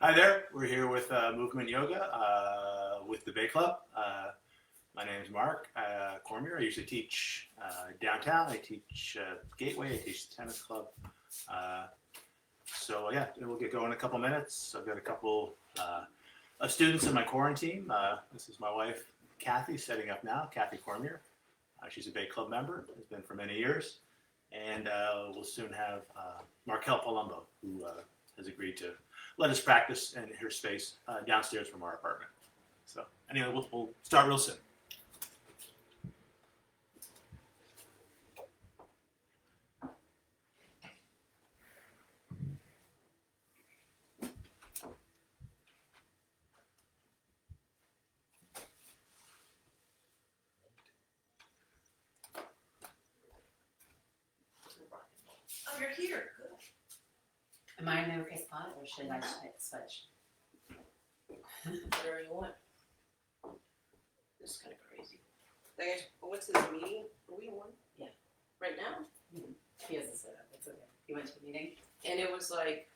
Hi there. We're here with Movement Yoga with the Bay Club. My name is Mark Cormier. I usually teach downtown. I teach Gateway. I teach the tennis club. Uh, so we'll get going in a couple minutes. I've got a couple of students in my quarantine. This is my wife, Kathy, setting up now. Kathy Cormier. She's a Bay Club member. Has been for many years. And we'll soon have Markel Palumbo, who has agreed to let us practice in her space downstairs from our apartment. So anyway, we'll start real soon. Oh, you're here. Good. Am I in the okay spot or should I switch? Whatever you want. This is kind of crazy. What's this meeting? Are we on? Yeah. Right now? He has a setup. It's okay. You went to the meeting? And it was like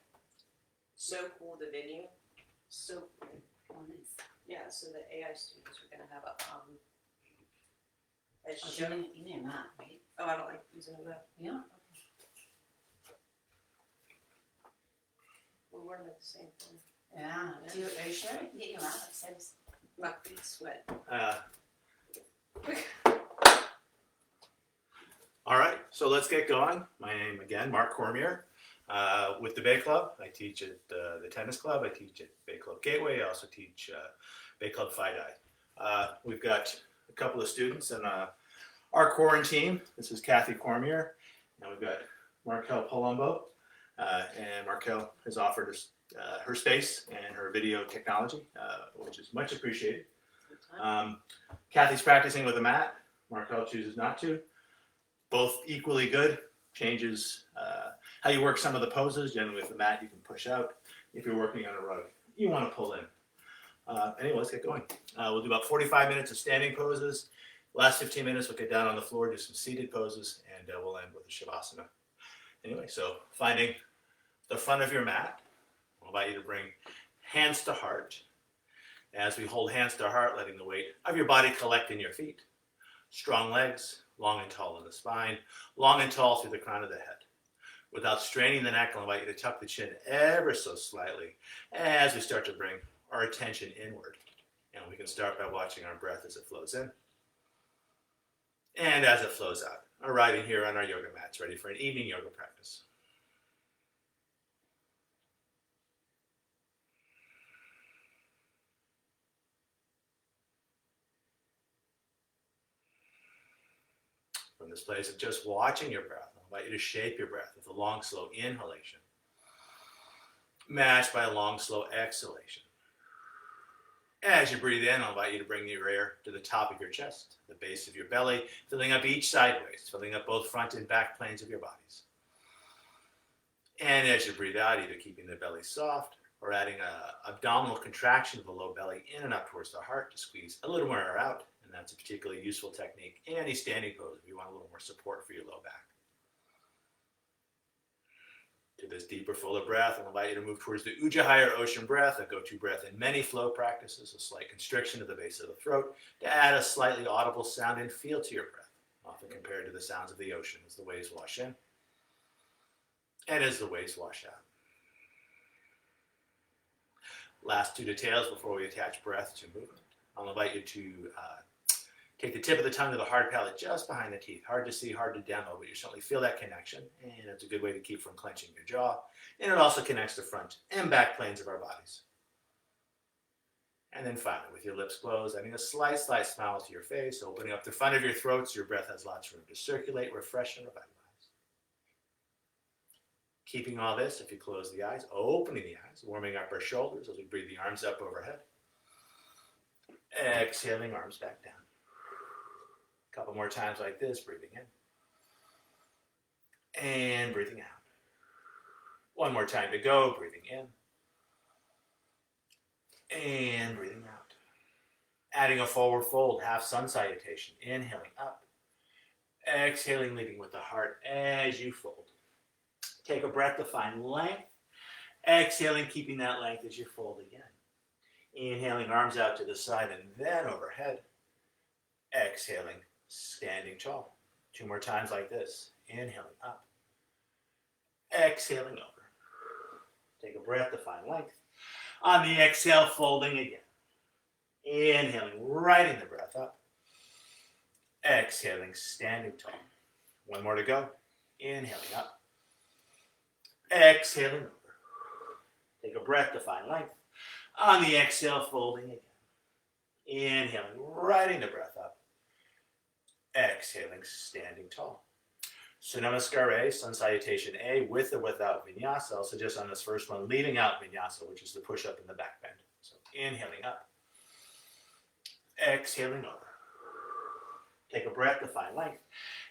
so cool. The venue, so cool. Oh, nice. Yeah. So the AI students are gonna have a Oh, show. you name that, right? Oh, I don't like using that. Yeah. We're wearing the same thing. Yeah. Are you sure I can get you out upstairs? My feet sweat. All right, so let's get going. My name again, Mark Cormier, with the Bay Club. I teach at the tennis club. I teach at Bay Club Gateway. I also teach Bay Club FIDI. We've got a couple of students in our quarantine. This is Kathy Cormier, and we've got Markel Palumbo. And Markel has offered us her space and her video technology, which is much appreciated. Kathy's practicing with a mat. Markel chooses not to. Both equally good. Changes how you work some of the poses. Generally with the mat you can push out. If you're working on a rug, you want to pull in. Anyway, let's get going. We'll do about 45 minutes of standing poses. Last 15 minutes we'll get down on the floor, do some seated poses, and we'll end with a Shavasana. Anyway, so finding the front of your mat, I'll invite you to bring hands to heart. As we hold hands to heart, letting the weight of your body collect in your feet. Strong legs, long and tall in the spine, long and tall through the crown of the head. Without straining the neck, I'll invite you to tuck the chin ever so slightly as we start to bring our attention inward. And we can start by watching our breath as it flows in and as it flows out. Arriving here on our yoga mats, ready for an evening yoga practice. From this place of just watching your breath, I'll invite you to shape your breath with a long, slow inhalation, matched by a long, slow exhalation. As you breathe in, I'll invite you to bring your air to the top of your chest, the base of your belly, filling up each sideways, filling up both front and back planes of your bodies. And as you breathe out, either keeping the belly soft or adding an abdominal contraction of the low belly in and up towards the heart to squeeze a little more air out. And that's a particularly useful technique in any standing pose if you want a little more support for your low back. To this deeper, fuller breath, I'll invite you to move towards the Ujjayi or ocean breath, a go-to breath in many flow practices, a slight constriction of the base of the throat to add a slightly audible sound and feel to your breath, often compared to the sounds of the ocean as the waves wash in and as the waves wash out. Last two details before we attach breath to movement. I'll invite you to take the tip of the tongue to the hard palate just behind the teeth. Hard to see, hard to demo, but you certainly feel that connection. And it's a good way to keep from clenching your jaw. And it also connects the front and back planes of our bodies. And then finally, with your lips closed, adding a slight smile to your face, opening up the front of your throat so your breath has lots of room to circulate, refresh, and revitalize. Keeping all this, if you close the eyes, opening the eyes, warming up our shoulders as we breathe the arms up overhead. Exhaling, arms back down. A couple more times like this, breathing in. And breathing out. One more time to go, breathing in. And breathing out. Adding a forward fold, half sun salutation. Inhaling up. Exhaling, leading with the heart as you fold. Take a breath to find length Exhaling, keeping that length as you fold again. Inhaling, arms out to the side and then overhead. Exhaling, standing tall. 2 more times like this. Inhaling up. Exhaling over. Take a breath to find length. On the exhale, folding again. Inhaling, righting the breath up. Exhaling, standing tall. 1 more to go. Inhaling up. Exhaling over. Take a breath to find length. On the exhale, folding again. Inhaling, righting the breath up. Exhaling, standing tall. So Namaskar A, Sun Salutation A, with or without vinyasa. I'll suggest on this first one, leaving out vinyasa, which is the push-up and the back bend. So inhaling up. Exhaling over. Take a breath to find length.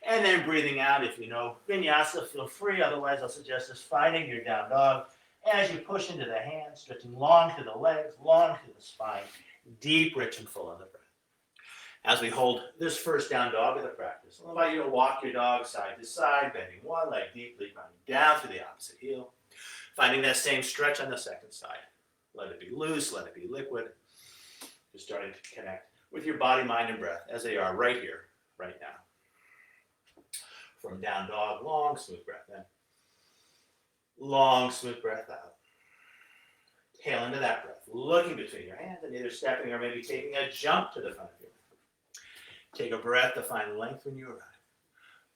And then breathing out. If you know vinyasa, feel free. Otherwise, I'll suggest just finding your down dog as you push into the hands, stretching long to the legs, long to the spine, deep, rich, and full in the breath. As we hold this first down dog of the practice, I'll invite you to walk your dog side to side, bending one leg deeply, grounding down to the opposite heel. Finding that same stretch on the second side. Let it be loose, let it be liquid. Just starting to connect with your body, mind, and breath as they are right here, right now. From down dog, long, smooth breath in. Long, smooth breath out. Tail into that breath, looking between your hands and either stepping or maybe taking a jump to the front of your mat. Take a breath to find length when you arrive.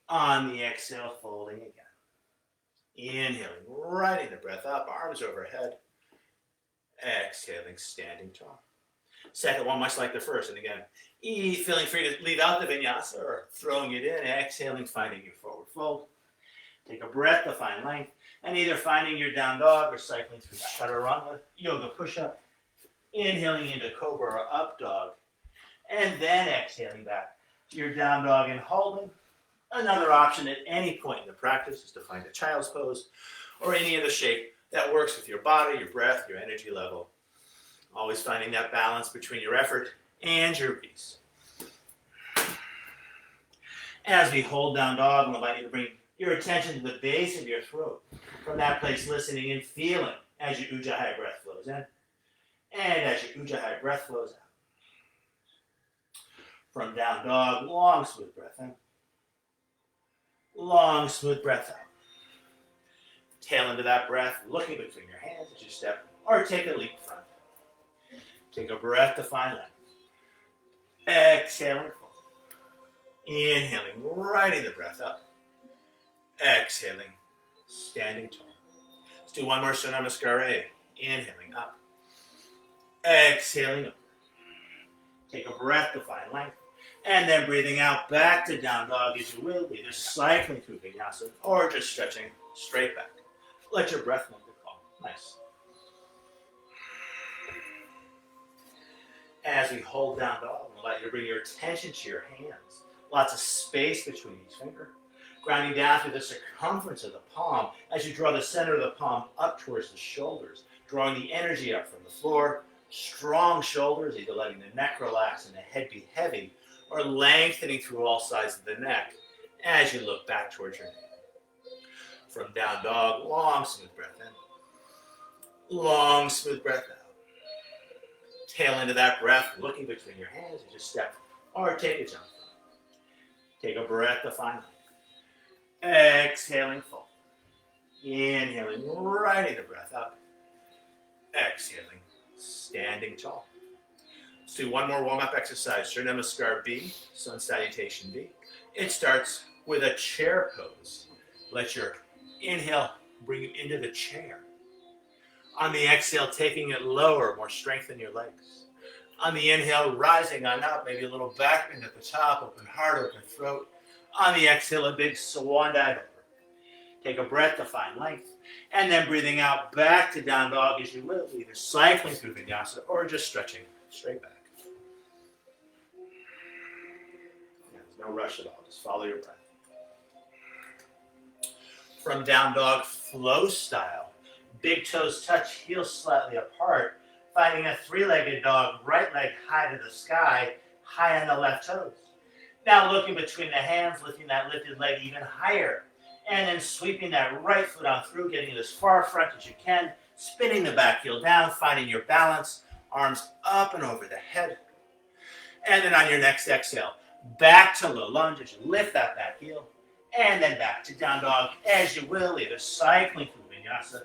On the exhale, folding again. Inhaling, righting the breath up, arms overhead. Exhaling, standing tall. Second one, much like the first. And again, feeling free to leave out the vinyasa or throwing it in. Exhaling, finding your forward fold. Take a breath to find length. And either finding your down dog or cycling through chaturanga, yoga push-up. Inhaling into cobra or up dog. And then exhaling back to your down dog and holding. Another option at any point in the practice is to find a child's pose or any other shape that works with your body, your breath, your energy level. Always finding that balance between your effort and your peace. As we hold down dog, I'm inviting you to bring your attention to the base of your throat. From that place, listening and feeling as your Ujjayi breath flows in and as your Ujjayi breath flows out. From down dog, long, smooth breath in. Long, smooth breath out. Tail into that breath, looking between your hands as you step or take a leap front. Take a breath to find length. Exhaling full. Inhaling, righting the breath up. Exhaling, standing tall. Let's do one more Surya Namaskar A. Inhaling up. Exhaling up. Take a breath to find length. And then breathing out back to down dog as you will, either cycling through vinyasa or just stretching straight back. Let your breath make the call. Nice. As we hold down dog, we'll let you bring your attention to your hands. Lots of space between each finger. Grounding down through the circumference of the palm as you draw the center of the palm up towards the shoulders, drawing the energy up from the floor. Strong shoulders, either letting the neck relax and the head be heavy, or lengthening through all sides of the neck as you look back towards your navel. From down dog, long, smooth breath in. Long, smooth breath out. Tail into that breath, looking between your hands as you step or take a jump. Take a breath to find length. Exhaling full. Inhaling, righting the breath up. Exhaling, standing tall. Let's do one more warm-up exercise. Surya Namaskar B, Sun Salutation B. It starts with a chair pose. Let your inhale bring you into the chair. On the exhale, taking it lower, more strength in your legs. On the inhale, rising on up, maybe a little back bend at the top, open heart, open throat. On the exhale, a big swan dive over. Take a breath to find length. And then breathing out back to down dog as you will, either cycling through vinyasa or just stretching straight back. There's no rush at all, just follow your breath. From down dog, flow style. Big toes touch, heels slightly apart. Finding a three-legged dog, right leg high to the sky, high on the left toes. Now looking between the hands, lifting that lifted leg even higher. And then sweeping that right foot on through, getting it as far front as you can, spinning the back heel down, finding your balance, arms up and over the head. And then on your next exhale, back to low lunge as you lift that back heel, and then back to down dog as you will, either cycling through vinyasa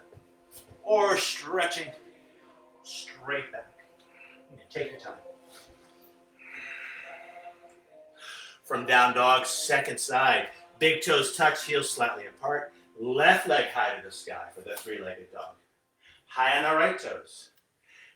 or stretching straight back. And take your time. From down dog, second side, big toes touch, heels slightly apart, left leg high to the sky for the three-legged dog. High on the right toes.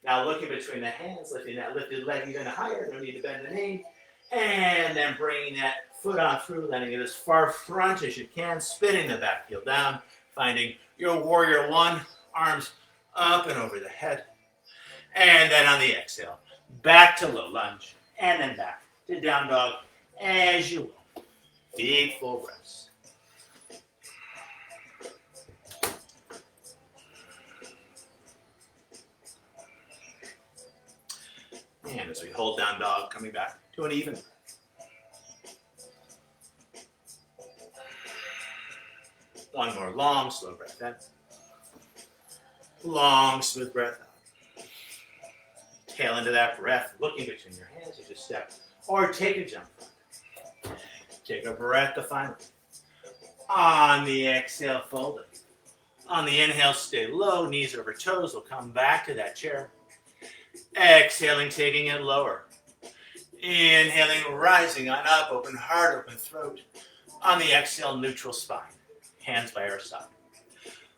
Now looking between the hands, lifting that lifted leg even higher, no need to bend the knee. And then bringing that foot on through, landing it as far front as you can, spinning the back heel down, finding your warrior one, arms up and over the head. And then on the exhale, back to low lunge, and then back to down dog as you will. Deep full breaths. And as we hold down dog, coming back to an even breath. One more long, slow breath in. Long, smooth breath out. Tail into that breath, looking between your hands as you step or take a jump. Take a breath to find it. On the exhale, fold it. On the inhale, stay low, knees over toes. We'll come back to that chair. Exhaling, taking it lower. Inhaling, rising on up, open heart, open throat. On the exhale, neutral spine. Hands by our side.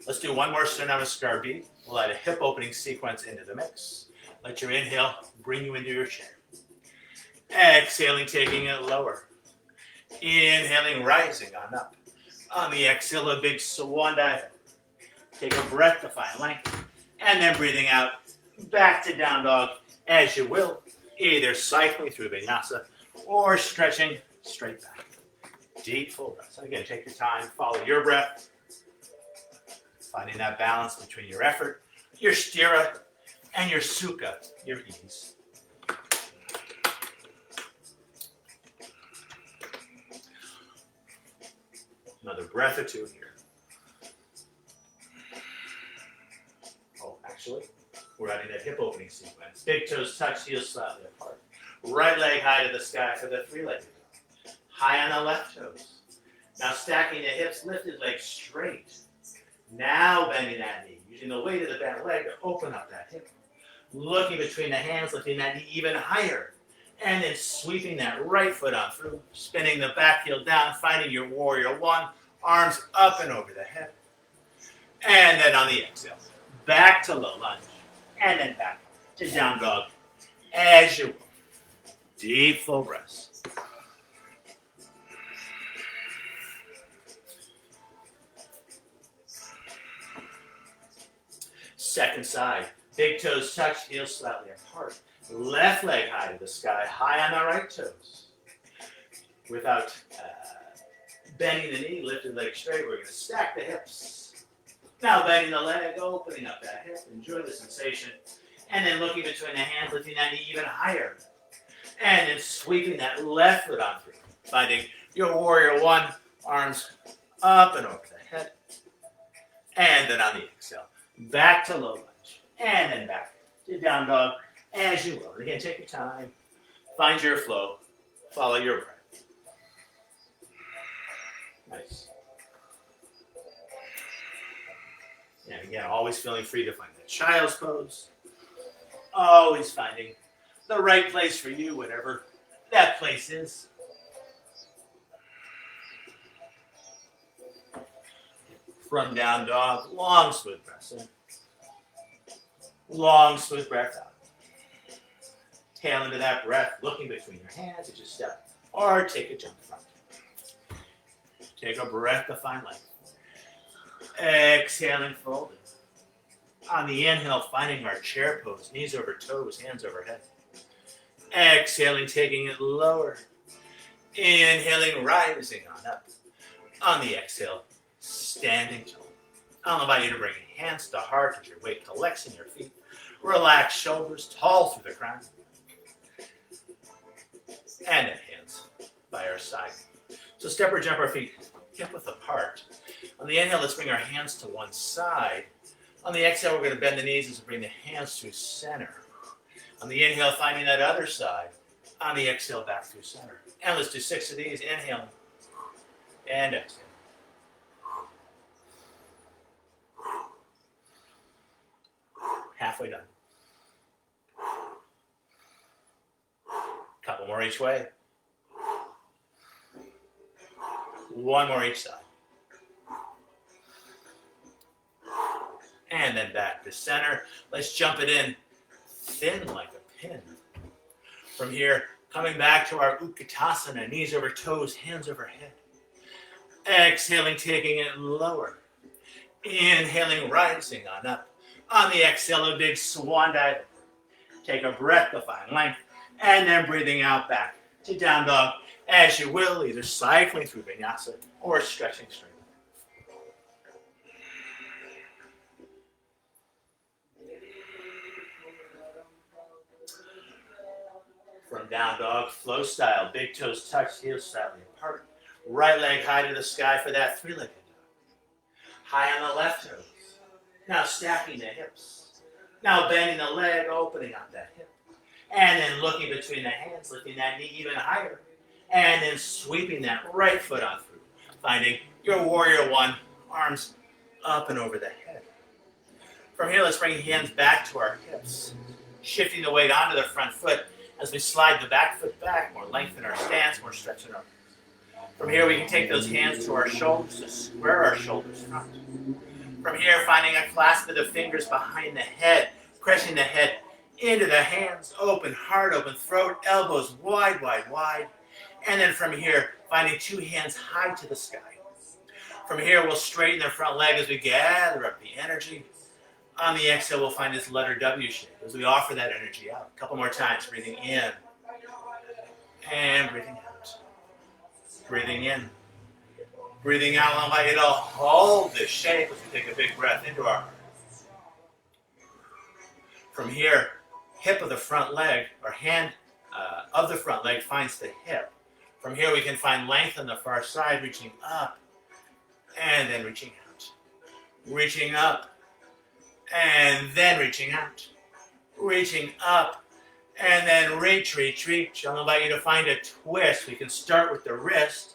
Let's do one more Surya Namaskar beat. We'll add a hip opening sequence into the mix. Let your inhale bring you into your chair. Exhaling, taking it lower. Inhaling, rising on up. On the exhale, a big swan dive. Take a breath to find length. And then breathing out, back to down dog as you will. Either cycling through vinyasa or stretching straight back. Deep full breaths. And again, take your time, follow your breath. Finding that balance between your effort, your sthira, and your sukha, your ease. Another breath or two here. Oh, actually, we're adding that hip opening sequence. Big toes touch, heels slightly apart. Right leg high to the sky for the three-legged dog. High on the left toes. Now stacking the hips, lifted legs straight. Now bending that knee, using the weight of the bent leg to open up that hip. Looking between the hands, lifting that knee even higher. And then sweeping that right foot on through, spinning the back heel down, finding your warrior one, arms up and over the head. And then on the exhale, back to low lunge, and then back to down dog as you will. Deep full breaths. Second side, big toes touch, heels slightly apart. Left leg high to the sky, high on the right toes. Without bending the knee, lifted leg straight, we're going to stack the hips. Now bending the leg, opening up that hip, enjoy the sensation. And then looking between the hands, lifting that knee even higher. And then sweeping that left foot on through. Finding your warrior one, arms up and over the head. And then on the exhale, back to low lunge. And then back to down dog as you will. Again, take your time. Find your flow. Follow your breath. Nice. And again, always feeling free to find that child's pose. Always finding the right place for you, whatever that place is. From down dog, long smooth breath in. Long smooth breath out. Tail into that breath, looking between your hands as you step or take a jump front. Take a breath to find length. Exhaling, folding. On the inhale, finding our chair pose, knees over toes, hands overhead. Exhaling, taking it lower. Inhaling, rising on up. On the exhale, standing tall. I'll invite you to bring hands to heart as your weight collects in your feet. Relax shoulders, tall through the crown. And then hands by our side. So step or jump our feet hip width apart. On the inhale, let's bring our hands to one side. On the exhale, we're going to bend the knees as we bring the hands through center. On the inhale, finding that other side. On the exhale, back through center. And let's do 6 of these. Inhale and exhale. Halfway done. Couple more each way. One more each side. And then back to center. Let's jump it in thin like a pin. From here, coming back to our Utkatasana, knees over toes, hands overhead. Exhaling, taking it lower. Inhaling, rising on up. On the exhale, a big swan dive. Take a breath to find length. And then breathing out back to down dog as you will, either cycling through vinyasa or stretching straight. From down dog, flow style, big toes touch, heels slightly apart. Right leg high to the sky for that three-legged dog. High on the left toes. Now stacking the hips. Now bending the leg, opening up that hip. And then looking between the hands, lifting that knee even higher. And then sweeping that right foot on through. Finding your warrior one, arms up and over the head. From here, let's bring hands back to our hips. Shifting the weight onto the front foot as we slide the back foot back, more length in our stance, more stretch in our arms. From here, we can take those hands to our shoulders to square our shoulders front. From here, finding a clasp of the fingers behind the head, pressing the head into the hands, open heart, open throat, elbows wide, wide, wide. And then from here, finding two hands high to the sky. From here, we'll straighten the front leg as we gather up the energy. On the exhale, we'll find this letter W shape as we offer that energy out. A couple more times, breathing in and breathing out. Breathing in. Breathing out, I'll invite you to hold this shape as we take a big breath into our heart. From here, hip of the front leg, or hand of the front leg finds the hip. From here, we can find length on the far side, reaching up and then reaching out. Reaching up and then reaching out. Reaching up and then reach, reach, reach. I'll invite you to find a twist. We can start with the wrist,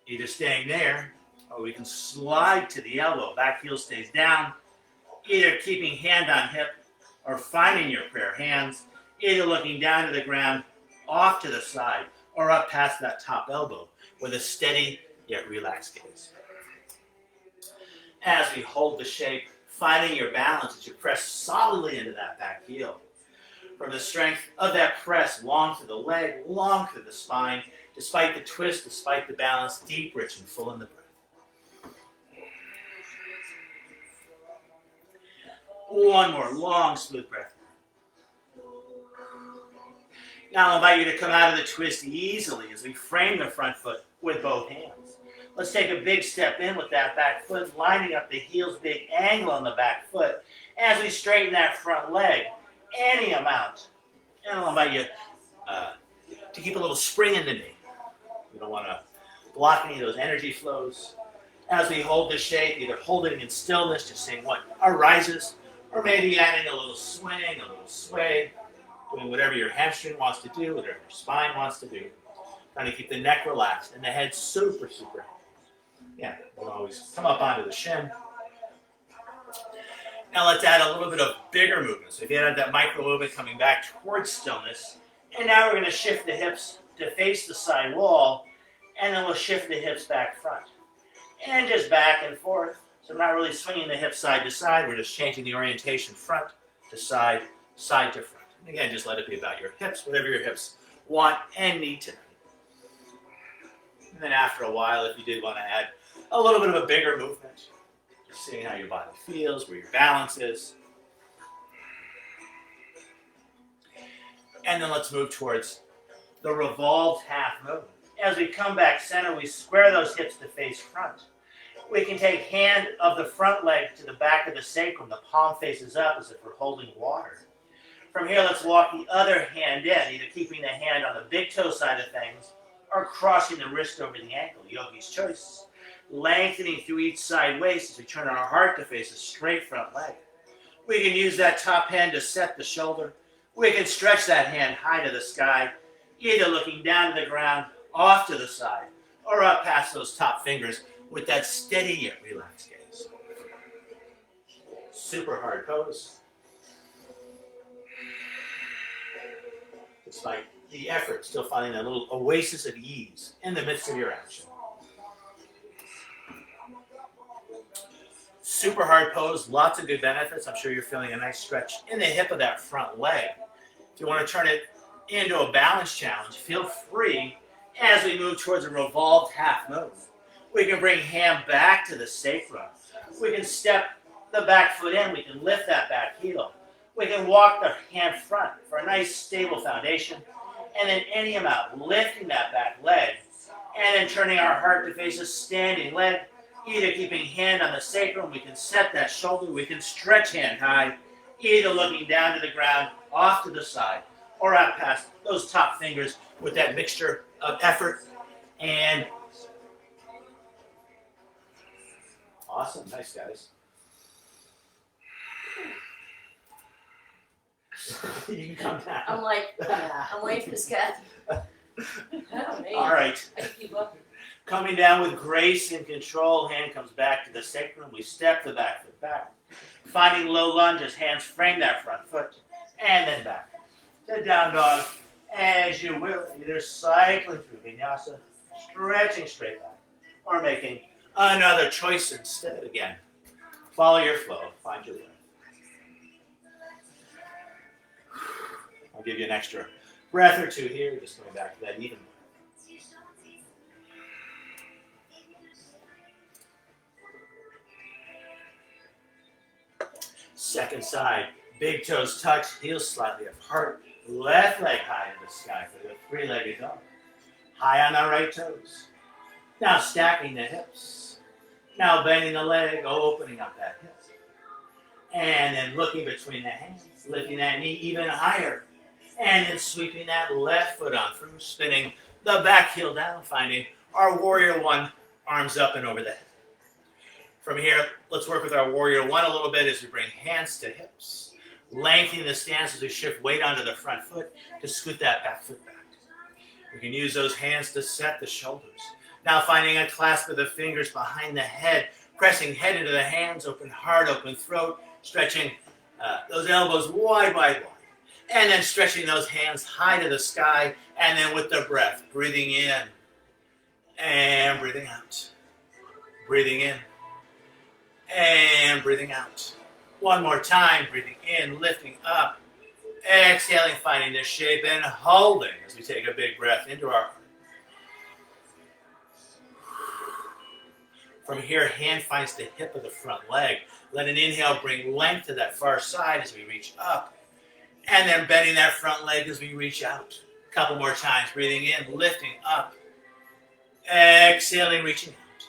either staying there, or we can slide to the elbow. Back heel stays down, either keeping hand on hip or finding your prayer hands, either looking down to the ground, off to the side, or up past that top elbow with a steady yet relaxed gaze. As we hold the shape, finding your balance as you press solidly into that back heel. From the strength of that press, long through the leg, long through the spine, despite the twist, despite the balance, deep, rich, and full in the breath. One more long, smooth breath. Now I'll invite you to come out of the twist easily as we frame the front foot with both hands. Let's take a big step in with that back foot, lining up the heels, big angle on the back foot as we straighten that front leg any amount. And I'll invite you to keep a little spring in the knee. We don't want to block any of those energy flows. As we hold the shape, either holding in stillness, just seeing what arises, or maybe adding a little swing, a little sway, doing whatever your hamstring wants to do, whatever your spine wants to do. Trying to keep the neck relaxed and the head super, super happy. Yeah, we'll always come up onto the shin. Now let's add a little bit of bigger movement. So if you had that micro movement coming back towards stillness, and now we're going to shift the hips to face the side wall, and then we'll shift the hips back front. And just back and forth. So we're not really swinging the hips side to side, we're just changing the orientation front to side, side to front. And again, just let it be about your hips, whatever your hips want and need tonight. And then after a while, if you did want to add a little bit of a bigger movement, just seeing how your body feels, where your balance is. And then let's move towards the revolved half movement. As we come back center, we square those hips to face front. We can take hand of the front leg to the back of the sacrum. The palm faces up as if we're holding water. From here, let's walk the other hand in, either keeping the hand on the big toe side of things or crossing the wrist over the ankle. Yogi's choice. lengthening through each side waist as we turn our heart to face a straight front leg. We can use that top hand to set the shoulder. We can stretch that hand high to the sky, either looking down to the ground, off to the side, or up past those top fingers with that steady yet relaxed gaze. Super hard pose. Despite the effort, still finding that little oasis of ease in the midst of your action. Super hard pose, lots of good benefits. I'm sure you're feeling a nice stretch in the hip of that front leg. If you want to turn it into a balance challenge, feel free as we move towards a revolved half move. We can bring hand back to the sacrum. We can step the back foot in. We can lift that back heel. We can walk the hand front for a nice stable foundation. And then any amount, lifting that back leg. And then turning our heart to face a standing leg. Either keeping hand on the sacrum, we can set that shoulder, we can stretch hand high, either looking down to the ground, off to the side, or out past those top fingers with that mixture of effort and awesome. Nice, guys. You can come down. I'm waiting for this guy. Oh, man. All right. I can keep up. Coming down with grace and control, hand comes back to the sacrum. We step the back foot back. Finding low lunges, hands frame that front foot, and then back. To down dog, as you will, either cycling through vinyasa, stretching straight back, or making another choice instead. Again, follow your flow, find your breath. I'll give you an extra breath or two here, just going back to that even. Second side, big toes touch, heels slightly apart, left leg high in the sky for the three-legged dog. High on our right toes. Now stacking the hips. Now bending the leg, opening up that hip. And then looking between the hands, lifting that knee even higher. And then sweeping that left foot on through, spinning the back heel down, finding our warrior one, arms up and over the head. From here, let's work with our warrior one a little bit as we bring hands to hips. Lengthening the stance as we shift weight onto the front foot to scoot that back foot back. We can use those hands to set the shoulders. Now finding a clasp of the fingers behind the head, pressing head into the hands, open heart, open throat, stretching those elbows wide, wide, wide. And then stretching those hands high to the sky, and then with the breath, breathing in and breathing out. Breathing in and breathing out. One more time, breathing in, lifting up, exhaling, finding this shape, and holding as we take a big breath into our heart. From here, hand finds the hip of the front leg. Let an inhale bring length to that far side as we reach up, and then bending that front leg as we reach out. A couple more times, breathing in, lifting up, exhaling, reaching out.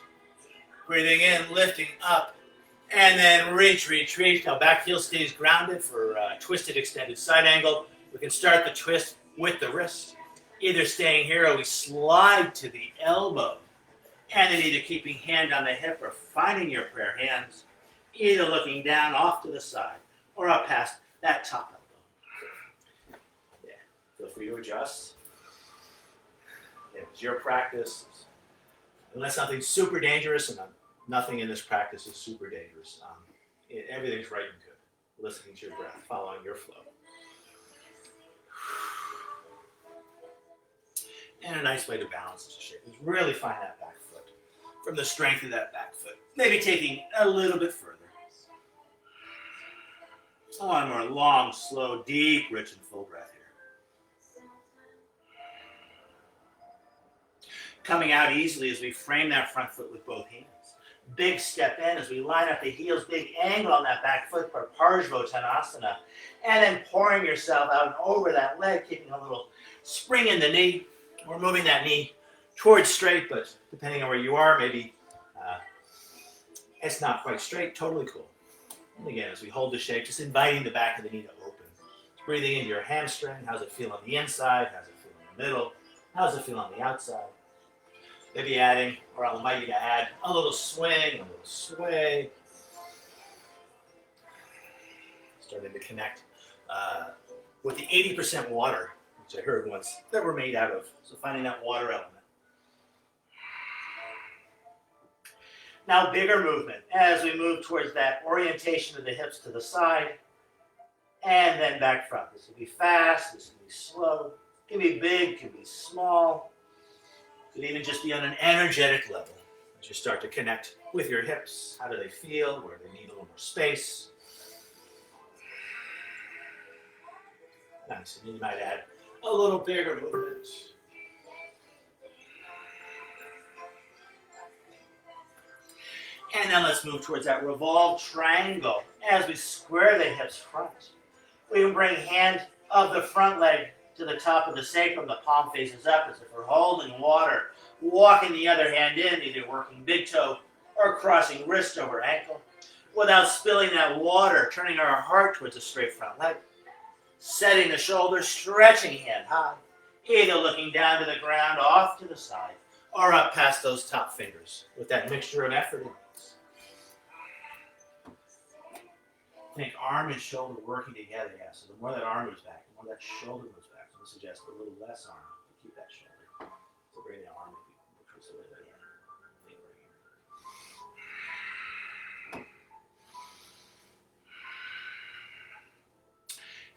Breathing in, lifting up, and then reach, reach, reach. Now back heel stays grounded for a twisted extended side angle. We can start the twist with the wrist. Either staying here or we slide to the elbow. And then either keeping hand on the hip or finding your prayer hands. Either looking down off to the side or up past that top elbow. Yeah, feel free to adjust. It's your practice. Unless something's super dangerous, and nothing in this practice is super dangerous. Everything's right and good. Listening to your breath, following your flow. And a nice way to balance the shape is really find that back foot. From the strength of that back foot. Maybe taking a little bit further. One more long, slow, deep, rich, and full breath here. Coming out easily as we frame that front foot with both hands. Big step in as we line up the heels, big angle on that back foot for Parsvottanasana. And then pouring yourself out and over that leg, keeping a little spring in the knee. We're moving that knee towards straight, but depending on where you are, maybe it's not quite straight. Totally cool. And again, as we hold the shape, just inviting the back of the knee to open. Breathing into your hamstring. How's it feel on the inside? How's it feel in the middle? How's it feel on the outside? maybe adding, or I'll invite you to add a little swing, a little sway. Starting to connect with the 80% water, which I heard once that we're made out of. So finding that water element. Now bigger movement as we move towards that orientation of the hips to the side and then back front. This can be fast, this can be slow, it can be big, it can be small. It could even just be on an energetic level as you start to connect with your hips. How do they feel? Where do they need a little more space? Nice, and you might add a little bigger movement. And then let's move towards that revolved triangle as we square the hips front. We can bring hand of the front leg to the top of the sacrum, the palm faces up as if we're holding water, walking the other hand in, either working big toe or crossing wrist over ankle, without spilling that water, turning our heart towards a straight front leg. Setting the shoulders, stretching hand high, either looking down to the ground, off to the side, or up past those top fingers with that mixture of effort and ease. Think arm and shoulder working together, yeah. So the more that arm moves back, the more that shoulder moves back. So I'm going to suggest a little less arm to keep that shoulder. So bring the arm towards the way that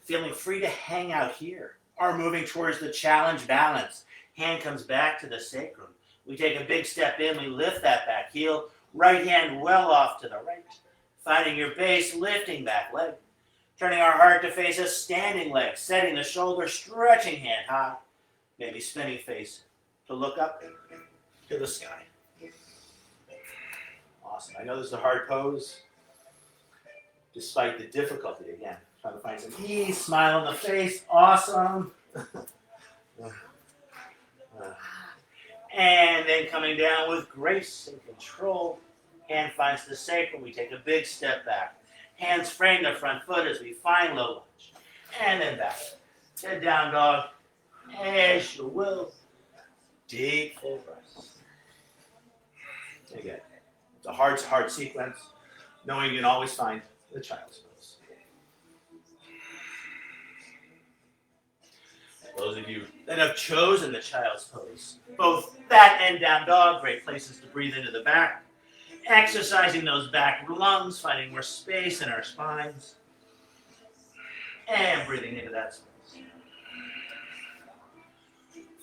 feeling free to hang out here, or moving towards the challenge balance. Hand comes back to the sacrum. We take a big step in, we lift that back heel, right hand well off to the right. Finding your base, lifting back leg. Turning our heart to face a standing leg, setting the shoulder, stretching hand high. Maybe spinning face to look up to the sky. Awesome. I know this is a hard pose, despite the difficulty again. Trying to find some ease, smile on the face, awesome. And then coming down with grace and control. Hand finds the sacrum, we take a big step back. Hands frame the front foot as we find low lunge. And then back. Head down dog, as you will. Deep full breaths. Again, it's a hard sequence, knowing you can always find the child's pose. Those of you that have chosen the child's pose, both that and down dog, great places to breathe into the back. Exercising those back lungs, finding more space in our spines. And breathing into that space.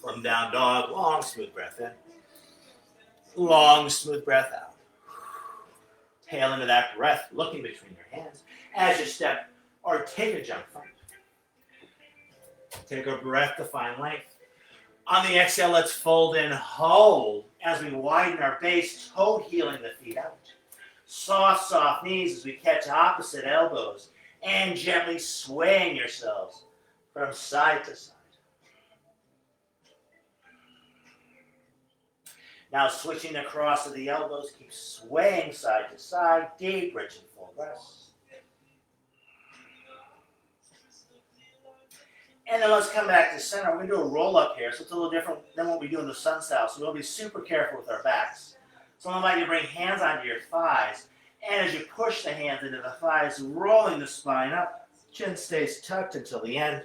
From down dog, long, smooth breath in. Long, smooth breath out. Tail into that breath, looking between your hands as you step or take a jump front. Take a breath to find length. On the exhale, let's fold in, hold as we widen our base, toe healing the feet out. Soft, soft knees as we catch opposite elbows and gently swaying yourselves from side to side. Now switching the cross of the elbows, keep swaying side to side, deep, rich, and full breaths. And then let's come back to center. We're going to do a roll up here, so it's a little different than what we do in the sun style. So we'll be super careful with our backs. So I'm going to bring hands onto your thighs. And as you push the hands into the thighs, rolling the spine up, chin stays tucked until the end.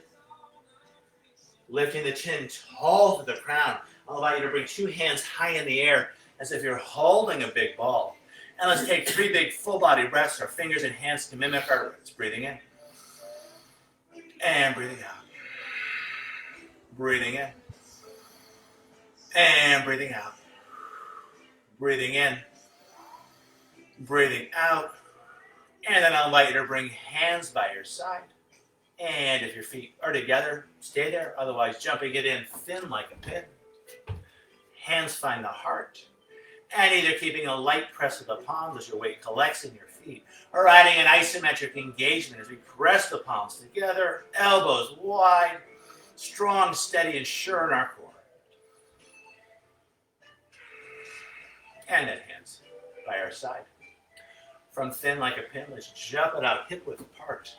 Lifting the chin tall to the crown. I'll allow you to bring two hands high in the air as if you're holding a big ball. And let's take 3 big full body breaths. Our fingers and hands can mimic our words. Breathing in. And breathing out. Breathing in. And breathing out. Breathing in. Breathing out. And then I'll invite you to bring hands by your side. And if your feet are together, stay there. Otherwise, jumping it in thin like a pin. Hands find the heart. And either keeping a light press of the palms as your weight collects in your feet, or adding an isometric engagement as we press the palms together, elbows wide, strong, steady, and sure in our core. And then hands by our side. From thin like a pin, let's jump it out hip width apart.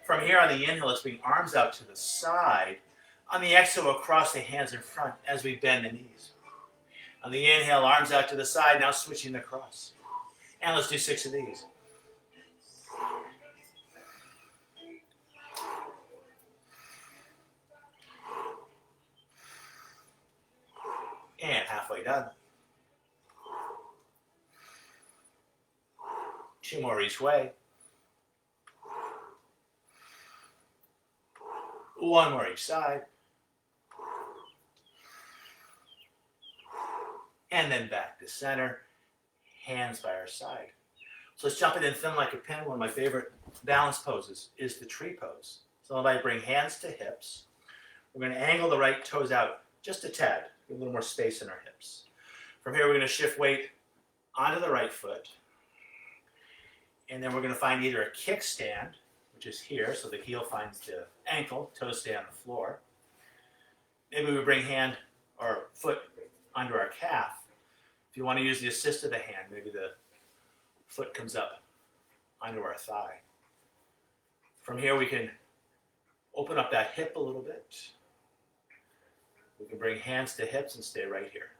From here on the inhale, let's bring arms out to the side. On the exhale, we'll cross the hands in front as we bend the knees. On the inhale, arms out to the side, now switching across. And let's do 6 of these. And halfway done. 2 more each way. 1 more each side. And then back to center, hands by our side. So let's jump it in thin like a pin. One of my favorite balance poses is the tree pose. So if I bring hands to hips, we're going to angle the right toes out just a tad, a little more space in our hips. From here, we're going to shift weight onto the right foot. And then we're going to find either a kickstand, which is here, so the heel finds the ankle, toes stay on the floor. Maybe we bring hand or foot under our calf. If you want to use the assist of the hand, maybe the foot comes up onto our thigh. From here, we can open up that hip a little bit. We can bring hands to hips and stay right here.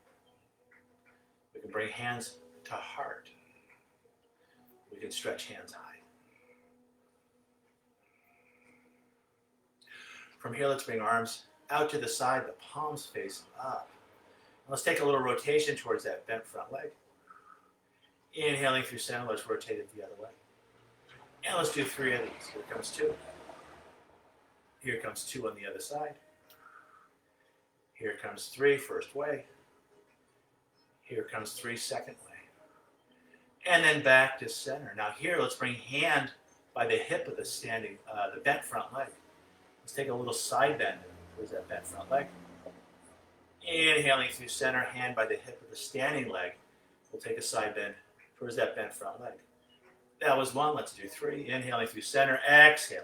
We can bring hands to heart. We can stretch hands high. From here, let's bring arms out to the side, the palms face up. Let's take a little rotation towards that bent front leg. Inhaling through center, let's rotate it the other way. And let's do 3 of these. Here comes 2. Here comes 2 on the other side. Here comes 3, first way. Here comes 3, second way. And then back to center. Now here, let's bring hand by the hip of the standing, the bent front leg. Let's take a little side bend towards that bent front leg. Inhaling through center, hand by the hip of the standing leg. We'll take a side bend towards that bent front leg. That was 1, let's do 3. Inhaling through center, exhaling.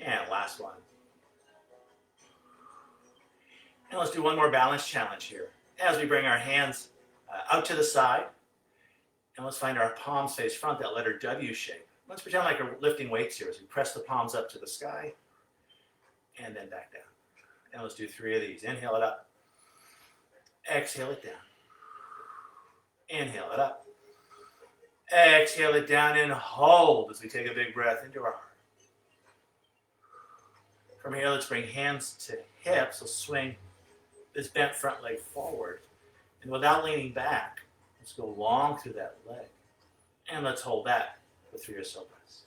And last one. And let's do 1 more balance challenge here. As we bring our hands out to the side, and let's find our palms face front, that letter W shape. Let's pretend like we're lifting weights here as we press the palms up to the sky, and then back down. And let's do 3 of these. Inhale it up. Exhale it down. Inhale it up. Exhale it down and hold as we take a big breath into our heart. From here, let's bring hands to hips. We'll swing this bent front leg forward. And without leaning back, let's go long through that leg. And let's hold that for 3 or so breaths.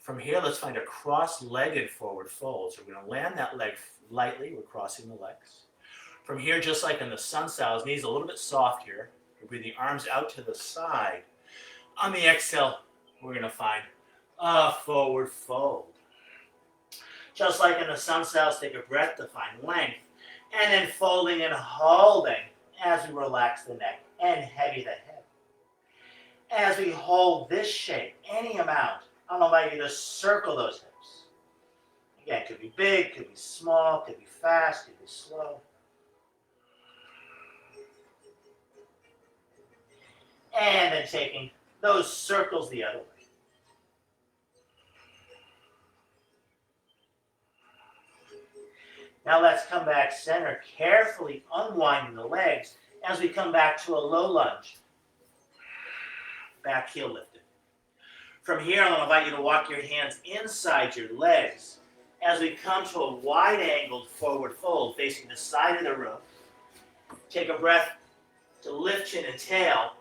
From here, let's find a cross-legged forward fold. So we're going to land that leg lightly. We're crossing the legs. From here, just like in the sun sails, knees a little bit soft here. We bring the arms out to the side. On the exhale, we're going to find a forward fold. Just like in the sun sails, take a breath to find length. And then folding and holding as we relax the neck and heavy the head. As we hold this shape, any amount, I'll invite you to circle those hips. Again, could be big, could be small, could be fast, could be slow. And then taking those circles the other way. Now let's come back center, carefully unwinding the legs as we come back to a low lunge. Back heel lifted. From here, I'm going to invite you to walk your hands inside your legs as we come to a wide-angled forward fold facing the side of the room. Take a breath to lift chin and tail,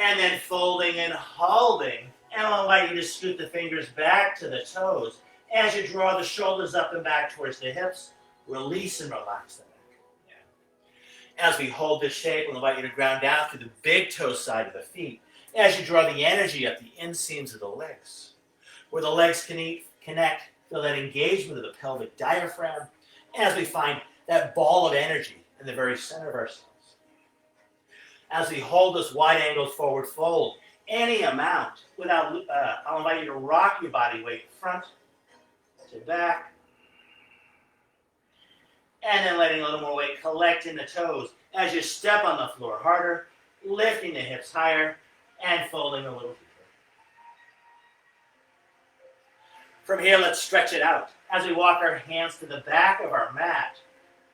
and then folding and holding. And I'll invite you to scoot the fingers back to the toes as you draw the shoulders up and back towards the hips. Release and relax the neck. Yeah. As we hold this shape, we'll invite you to ground down through the big toe side of the feet as you draw the energy up the inseams of the legs. Where the legs connect, feel that engagement of the pelvic diaphragm as we find that ball of energy in the very center of ourselves. As we hold this wide-angled forward fold, any amount, I'll invite you to rock your body weight front to back, and then letting a little more weight collect in the toes as you step on the floor harder lifting the hips higher and folding a little deeper. From here, let's stretch it out. As we walk our hands to the back of our mat,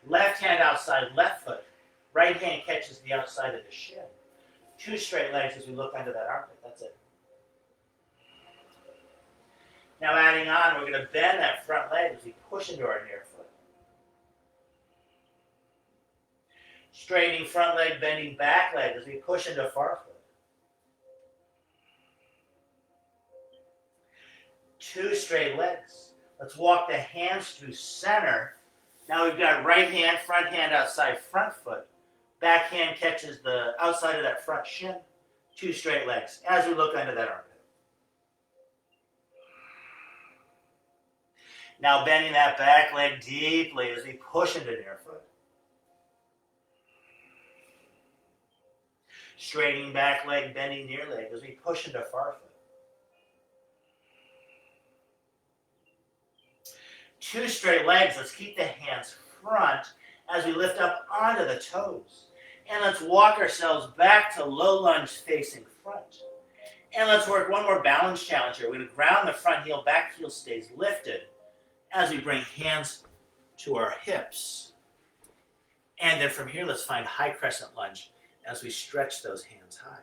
left hand outside left foot, right hand catches the outside of the shin. 2 straight legs as we look under that armpit. That's it. Now adding on, we're going to bend that front leg as we push into our near foot. Straightening front leg, bending back leg as we push into far foot. 2 straight legs. Let's walk the hands through center. Now we've got right hand, front hand outside front foot. Back hand catches the outside of that front shin. 2 straight legs as we look under that armpit. Now bending that back leg deeply as we push into near foot. Straightening back leg, bending near leg as we push into far foot. 2 straight legs. Let's keep the hands front as we lift up onto the toes. And let's walk ourselves back to low lunge facing front. And let's work one more balance challenge here. We're going to ground the front heel, back heel stays lifted as we bring hands to our hips. And then from here, let's find high crescent lunge as we stretch those hands high.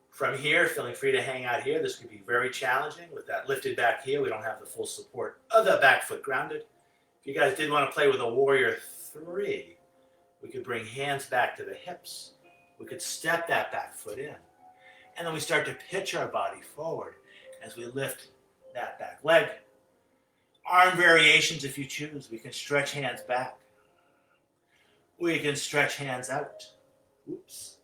From here, feeling free to hang out here. This could be very challenging with that lifted back heel. We don't have the full support of the back foot grounded. If you guys did want to play with a warrior 3, we could bring hands back to the hips. We could step that back foot in. And then we start to pitch our body forward as we lift that back leg. Arm variations if you choose. We can stretch hands back. We can stretch hands out. Oops.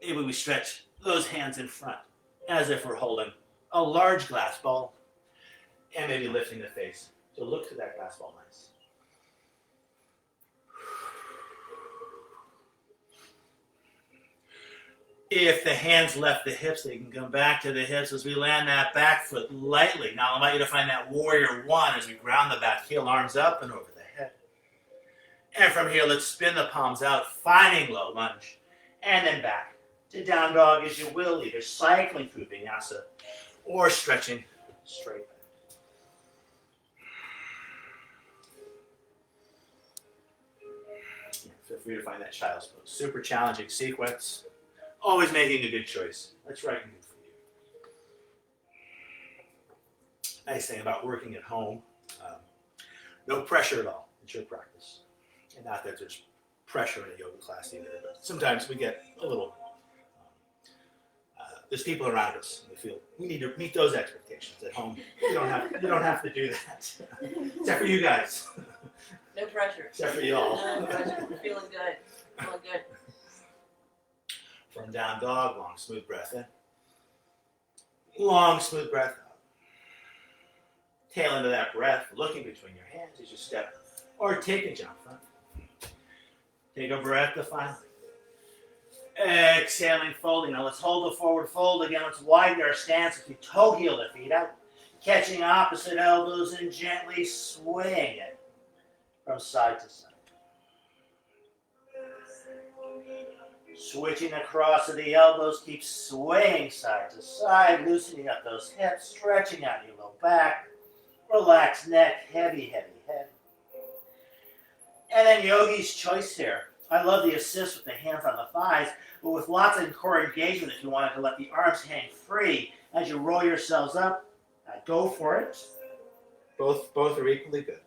Maybe we stretch those hands in front as if we're holding a large glass ball and maybe lifting the face to look to that glass ball nice. If the hands left the hips, they can come back to the hips as we land that back foot lightly. Now I want you to find that warrior 1 as we ground the back heel, arms up and over the head. And from here, let's spin the palms out, finding low lunge, and then back to down dog as you will, either cycling through vinyasa or stretching straight back. Feel free to find that child's pose. Super challenging sequence. Always making a good choice. That's right and good for you. Nice thing about working at home, no pressure at all. It's your practice. And not that there's pressure in a yoga class either, but sometimes we get a little, there's people around us. We feel we need to meet those expectations at home. You don't have to do that. Except for you guys. No pressure. Except for y'all. No pressure. We're feeling good. Feeling good. From down dog, long, smooth breath in. Long, smooth breath out. Tail into that breath, looking between your hands as you step or take a jump front. Take a breath to finally. Exhaling, folding. Now let's hold the forward fold again. Let's widen our stance as we toe heel the feet out. Catching opposite elbows and gently swaying it from side to side. Switching across to the elbows, keep swaying side to side, loosening up those hips, stretching out your low back, relaxed neck, heavy, heavy head. And then yogi's choice here. I love the assist with the hands on the thighs, but with lots of core engagement if you wanted to let the arms hang free as you roll yourselves up. Go for it. Both are equally good.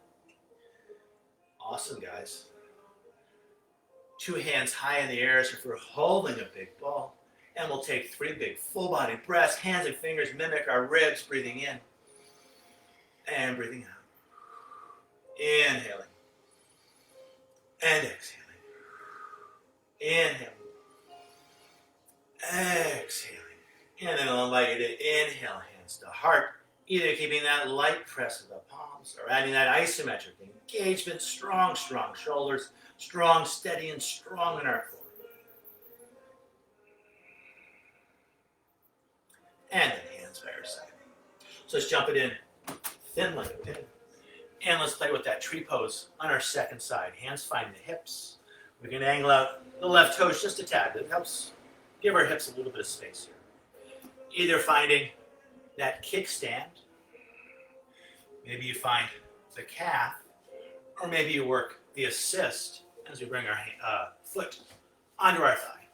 Awesome, guys. 2 hands high in the air as if we're holding a big ball. And we'll take 3 big full body breaths. Hands and fingers mimic our ribs, breathing in and breathing out. Inhaling and exhaling. Inhaling. Exhaling. And then I'll invite you to inhale, hands to heart. Either keeping that light press of the palms or adding that isometric engagement. Strong, strong shoulders. Strong, steady, and strong in our core. And then hands by our side. So let's jump it in thin like a pin. And let's play with that tree pose on our second side. Hands find the hips. We can angle out the left toes just a tad. It helps give our hips a little bit of space here. Either finding that kickstand, maybe you find the calf, or maybe you work the assist as we bring our foot onto our thigh.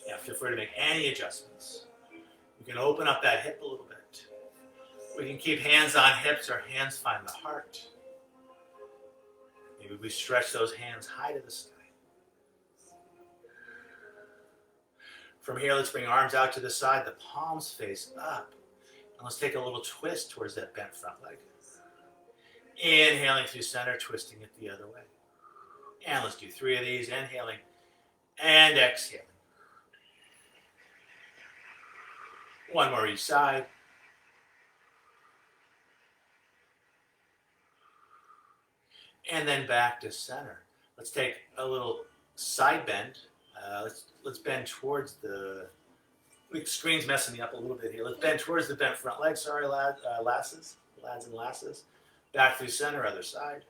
Yeah, feel free to make any adjustments. We can open up that hip a little bit. We can keep hands on hips or hands find the heart. Maybe we stretch those hands high to the sky. From here, let's bring arms out to the side, the palms face up. And let's take a little twist towards that bent front leg. Inhaling through center, twisting it the other way. And let's do 3 of these, inhaling and exhaling. 1 more each side. And then back to center. Let's take a little side bend. Let's bend towards the screen's messing me up a little bit here. Let's bend towards the bent front leg. Sorry, lads and lasses. Back through center, other side.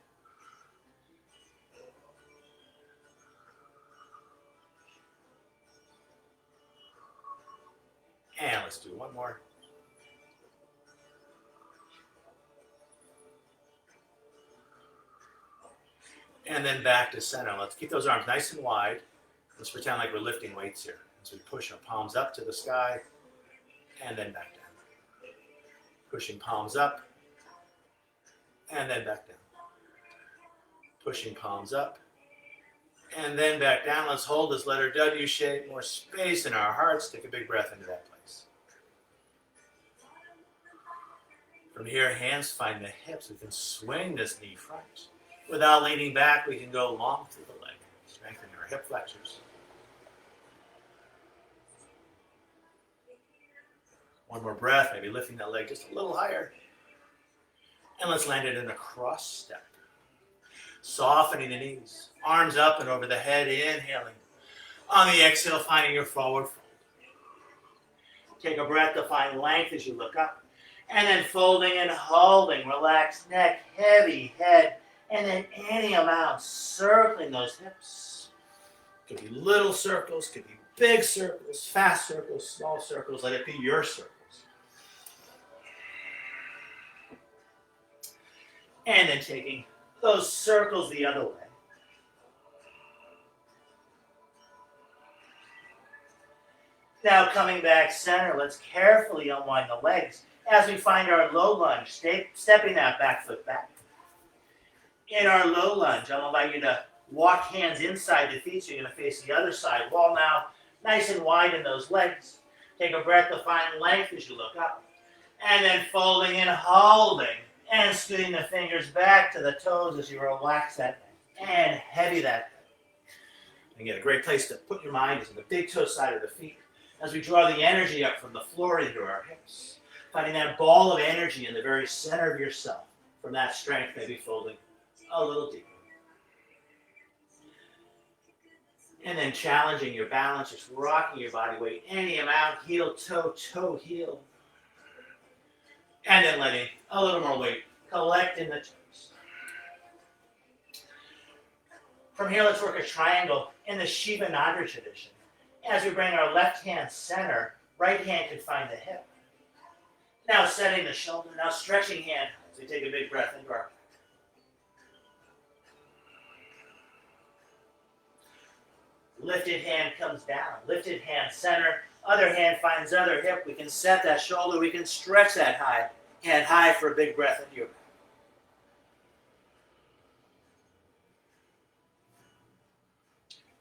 And let's do 1 more. And then back to center. Let's keep those arms nice and wide. Let's pretend like we're lifting weights here. As we push our palms up to the sky and then back down. Pushing palms up and then back down. Pushing palms up and then back down. Let's hold this letter W shape, more space in our hearts. Take a big breath into that place. From here, hands find the hips. We can swing this knee front. Without leaning back, we can go long through the leg, strengthening our hip flexors. 1 more breath, maybe lifting that leg just a little higher. And let's land it in a cross step. Softening the knees, arms up and over the head, inhaling. On the exhale, finding your forward fold. Take a breath to find length as you look up. And then folding and holding, relaxed neck, heavy head. And then any amount, circling those hips. Could be little circles, could be big circles, fast circles, small circles. Let it be your circles. And then taking those circles the other way. Now coming back center, let's carefully unwind the legs as we find our low lunge, stepping that back foot back. In our low lunge, I'll invite you to walk hands inside the feet, so you're going to face the other side. Wall now, nice and wide in those legs. Take a breath to find length as you look up. And then folding and holding, and scooting the fingers back to the toes as you relax that neck. And heavy that neck. Again, a great place to put your mind is in the big toe side of the feet, as we draw the energy up from the floor into our hips. Finding that ball of energy in the very center of yourself. From that strength, maybe folding a little deeper. And then challenging your balance, just rocking your body weight any amount, heel, toe, toe, heel. And then letting a little more weight collect in the toes. From here, let's work a triangle in the Shiva Nandra tradition. As we bring our left hand center, right hand can find the hip. Now setting the shoulder, now stretching hand as we take a big breath into our lifted hand comes down, lifted hand center, other hand finds other hip. We can set that shoulder, we can stretch that hand high for a big breath into your back.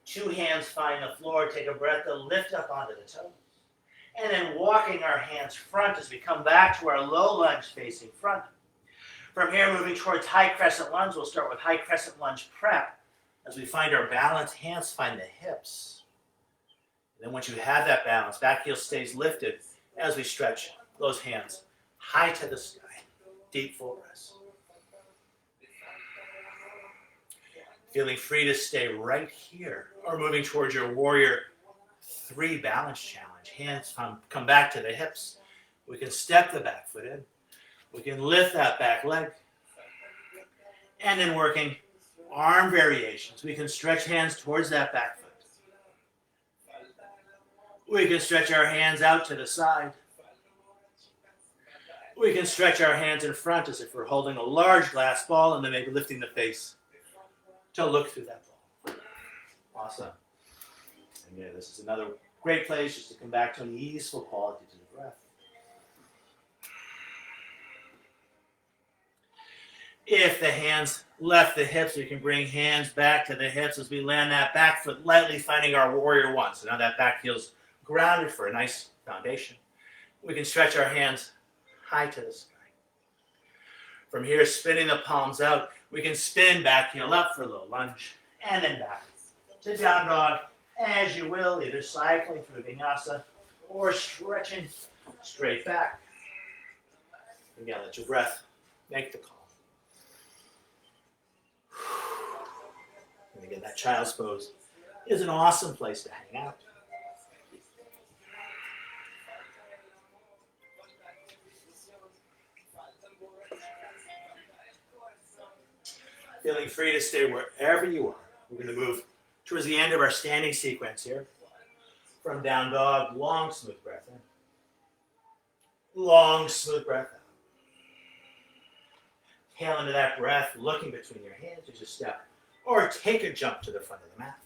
Two hands find the floor, take a breath to lift up onto the toes. And then walking our hands front as we come back to our low lunge facing front. From here, moving towards high crescent lunge, we'll start with high crescent lunge prep. As we find our balance, hands find the hips. And then once you have that balance, back heel stays lifted as we stretch those hands high to the sky. Deep full breaths. Feeling free to stay right here or moving towards your warrior 3 balance challenge. Hands come back to the hips. We can step the back foot in. We can lift that back leg. And then working Arm variations. We can stretch hands towards that back foot. We can stretch our hands out to the side. We can stretch our hands in front as if we're holding a large glass ball and then maybe lifting the face to look through that ball. Awesome. And yeah, this is another great place just to come back to an easeful quality to the breath. If the hands left the hips, we can bring hands back to the hips as we land that back foot lightly, finding our warrior one. So now that back feels grounded for a nice foundation. We can stretch our hands high to the sky. From here, spinning the palms out, we can spin back heel up for a low lunge, and then back to down dog, as you will, either cycling through vinyasa or stretching straight back. Again, let your breath make the call. And again, that child's pose is an awesome place to hang out. Feeling free to stay wherever you are. We're going to move towards the end of our standing sequence here. From down dog, long, smooth breath in. Long, smooth breath out. Hail into that breath, looking between your hands as you step or take a jump to the front of the mat.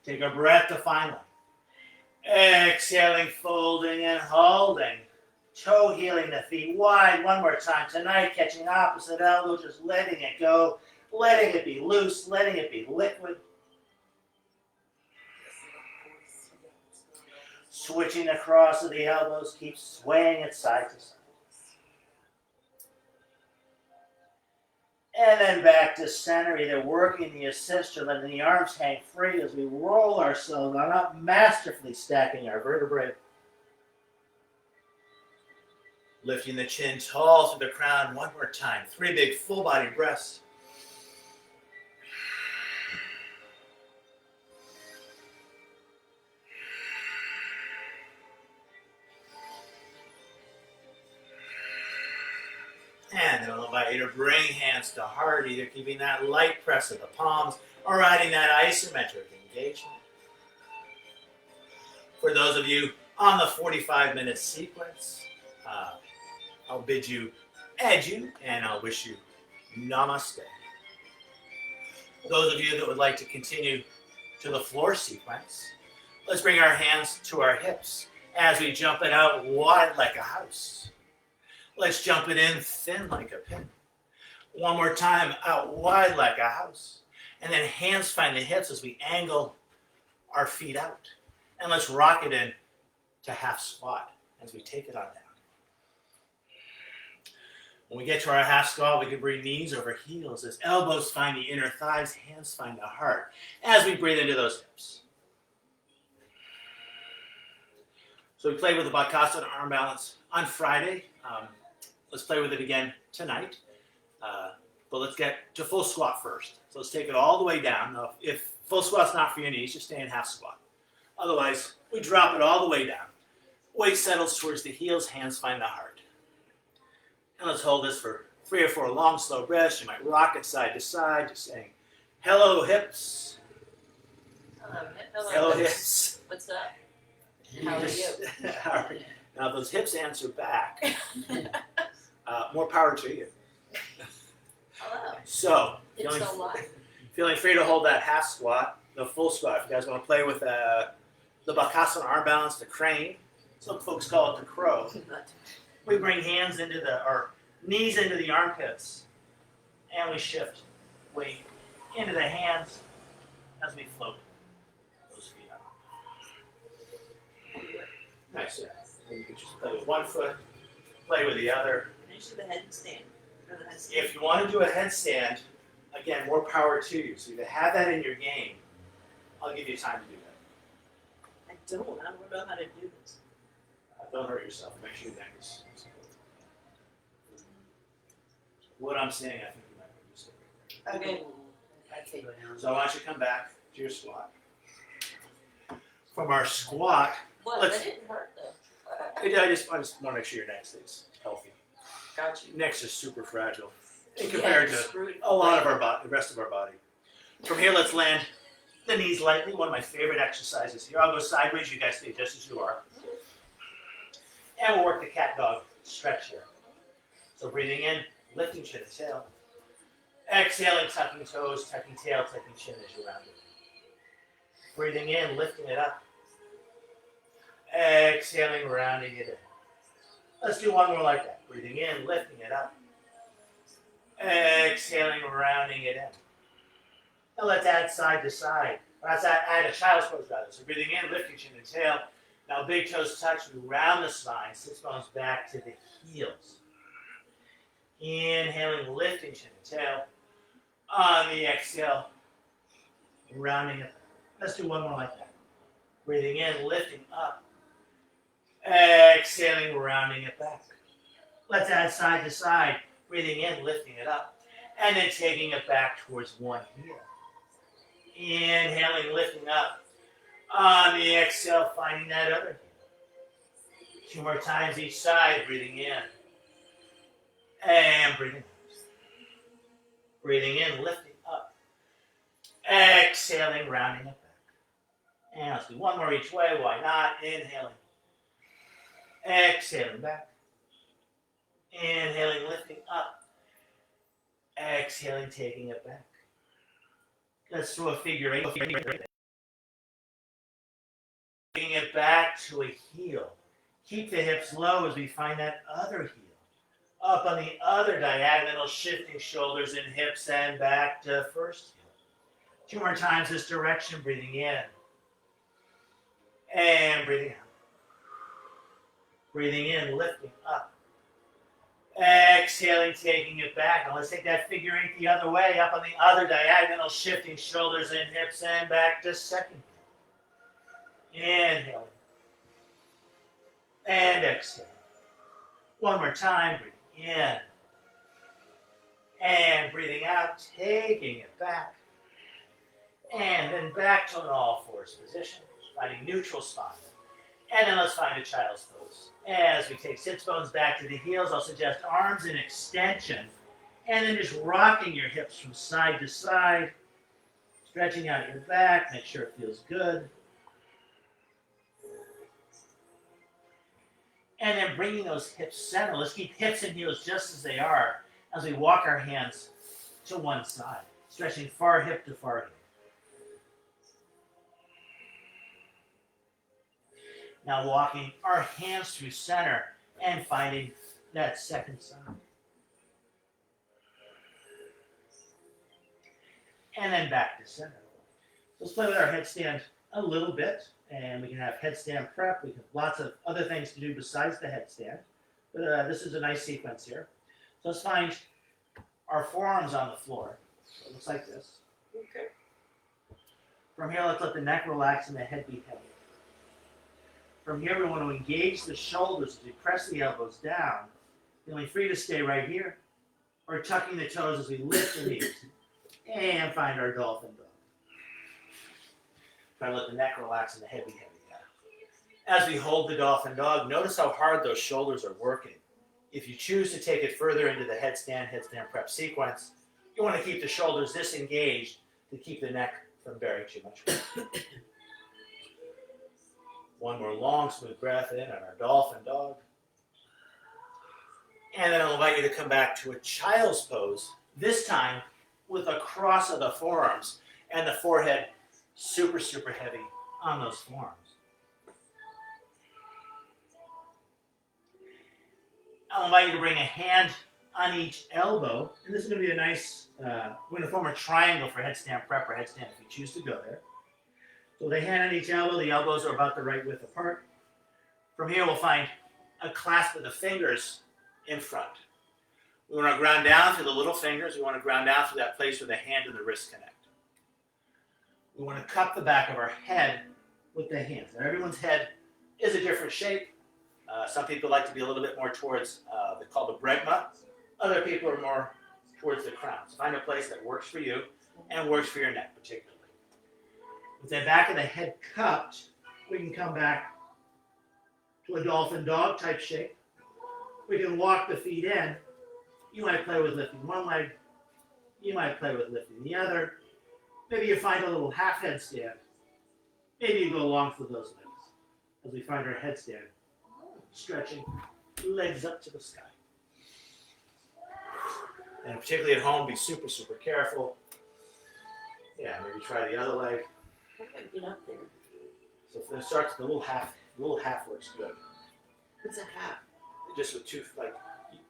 Take a breath to find line. Exhaling, folding and holding. Toe healing the feet wide one more time. Tonight, catching opposite elbow, just letting it go, letting it be loose, letting it be liquid. Switching across of the elbows, keep swaying it side to side. And then back to center, either working the assist or letting the arms hang free as we roll ourselves on up, masterfully stacking our vertebrae. Lifting the chin tall through the crown one more time. 3 big full body breaths. And then I'll invite you to bring hands to heart, either keeping that light press of the palms or adding that isometric engagement. For those of you on the 45-minute sequence, I'll bid you adieu, and I'll wish you namaste. Those of you that would like to continue to the floor sequence, let's bring our hands to our hips as we jump it out wide like a house. Let's jump it in thin like a pin. One more time, out wide like a house. And then hands find the hips as we angle our feet out. And let's rock it in to half squat as we take it on down. When we get to our half squat, we can bring knees over heels as elbows find the inner thighs, hands find the heart as we breathe into those hips. So we played with the Bakasana arm balance on Friday. Let's play with it again tonight. But let's get to full squat first. So let's take it all the way down. Now, if full squat's not for your knees, just stay in half squat. Otherwise, we drop it all the way down. Weight settles towards the heels, hands find the heart. And let's hold this for 3 or 4 long, slow breaths. You might rock it side to side, just saying, hello, hips. Hello, hips. What's up? How are you? How are you? Now, if those hips answer back, more power to you. Hello. So, It's so live. feeling free to hold that half squat, the full squat. If you guys want to play with the Bakasana arm balance, the crane, some folks call it the crow. We bring hands into or knees into the armpits, and we shift weight into the hands as we float those feet up. Nice. And you can just play with one foot, play with the other. Finish with the headstand. If you want to do a headstand, again, more power to you. So if you have that in your game, I'll give you time to do that. I don't know how to do this. Don't hurt yourself. Make sure your neck is. What I'm saying, I think you might be used to. Okay. I'd say go down. So I want you to come back to your squat. From our squat, What? Let's- That didn't hurt though. I just want to make sure your neck stays healthy. Got you. Necks are super fragile. compared Yeah, to screwed. a lot of our body, the rest of our body. From here, let's land the knees lightly. One of my favorite exercises here. I'll go sideways. You guys stay just as you are. And we'll work the cat dog stretch here. So breathing in, lifting chin to tail. Exhaling, tucking toes, tucking tail, tucking chin as you round it. Breathing in, lifting it up. Exhaling, rounding it in. Let's do one more like that. Breathing in, lifting it up. Exhaling, rounding it in. Now let's add side to side. Let's add a child's pose rather. So breathing in, lifting chin and tail. Now big toes touch, we round the spine, sits bones back to the heels. Inhaling, lifting chin and tail. On the exhale, rounding it. Let's do one more like that. Breathing in, lifting up. Exhaling, rounding it back. Let's add side to side. Breathing in, lifting it up. And then taking it back towards one heel. Inhaling, lifting up. On the exhale, finding that other heel. 2 more times each side, breathing in. And breathing out. Breathing in, lifting up. Exhaling, rounding it back. And let's do one more each way. Why not? Inhaling. Exhaling back. Inhaling, lifting up. Exhaling, taking it back. Let's do a figure 8. Taking it back to a heel. Keep the hips low as we find that other heel. Up on the other diagonal, shifting shoulders and hips and back to first heel. 2 more times this direction, breathing in. And breathing out. Breathing in, lifting up. Exhaling, taking it back. Now let's take that figure 8 the other way, up on the other diagonal, shifting shoulders and hips and back to second. Inhaling. And exhaling. One more time, breathing in. And breathing out, taking it back. And then back to an all fours position, finding neutral spine. And then let's find a child's pose. As we take sits bones back to the heels, I'll suggest arms in extension. And then just rocking your hips from side to side. Stretching out your back, make sure it feels good. And then bringing those hips center. Let's keep hips and heels just as they are as we walk our hands to one side. Stretching far hip to far hip. Now walking our hands through center and finding that second side. And then back to center. So let's play with our headstand a little bit. And we can have headstand prep. We have lots of other things to do besides the headstand. But this is a nice sequence here. So let's find our forearms on the floor. So it looks like this. Okay. From here, let's let the neck relax and the head be heavy. From here, we want to engage the shoulders as we press the elbows down, feeling free to stay right here, or tucking the toes as we lift the knees and find our dolphin dog. Try to let the neck relax and the head be heavy down. As we hold the dolphin dog, notice how hard those shoulders are working. If you choose to take it further into the headstand prep sequence, you want to keep the shoulders disengaged to keep the neck from bearing too much weight. One more long, smooth breath in on our dolphin dog. And then I'll invite you to come back to a child's pose, this time with a cross of the forearms and the forehead super, super heavy on those forearms. I'll invite you to bring a hand on each elbow. And this is going to be a nice, we're going to form a triangle for headstand prep or headstand if you choose to go there. So with a hand on each elbow, the elbows are about the right width apart. From here, we'll find a clasp of the fingers in front. We want to ground down through the little fingers. We want to ground down through that place where the hand and the wrist connect. We want to cup the back of our head with the hands. Now, everyone's head is a different shape. Some people like to be a little bit more towards, they're called the bregma. Other people are more towards the crown. So find a place that works for you and works for your neck particularly. With the back of the head cupped, we can come back to a dolphin dog type shape. We can walk the feet in You might play with lifting one leg. You might play with lifting the other. Maybe you find a little half headstand. Maybe you go along for those legs as we find our headstand. Stretching, legs up to the sky. And particularly at home, be super, super careful. Yeah, maybe try the other leg. How do I get up there? So if it starts, the little half works good. What's a half? Just with two, like,